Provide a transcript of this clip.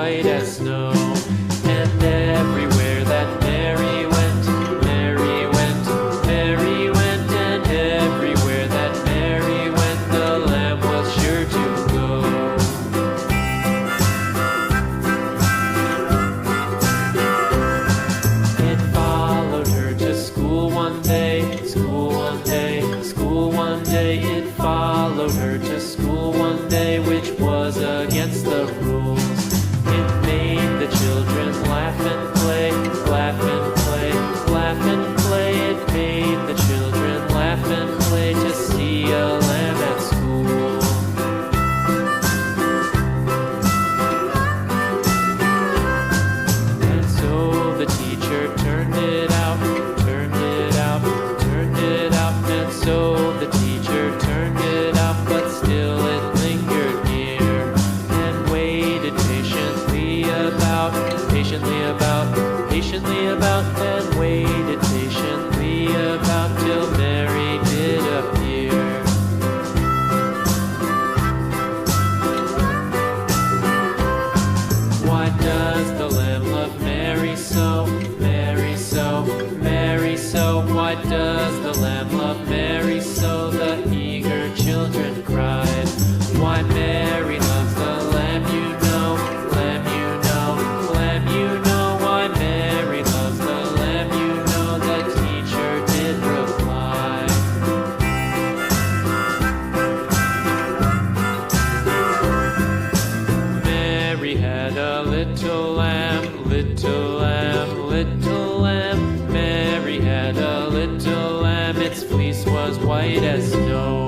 white as snow. And everywhere that Mary went, Mary went, Mary went, and everywhere that Mary went, the lamb was sure to go. It followed her to school one day, school one day, school one day. It followed her to school one day, which was against the rules. It made the children laugh and play, laugh and play, laugh and play. It made the children laugh and play to see a lamb at school. And so the teacher turned it out, turned it out, turned it out. And so the teacher turned it out, but still it lingered near and waited patiently about, and waited patiently about till Mary did appear. Why does the lamb love Mary so, Mary so, Mary so? Why does the lamb love Mary so? The eager children cried. Why Mary loves the lamb, you know, lamb, you know, lamb, you know. Why Mary loves the lamb, you know, the teacher did reply. Mary had a little lamb, little lamb, little lamb. Mary had a little lamb, its fleece was white as snow.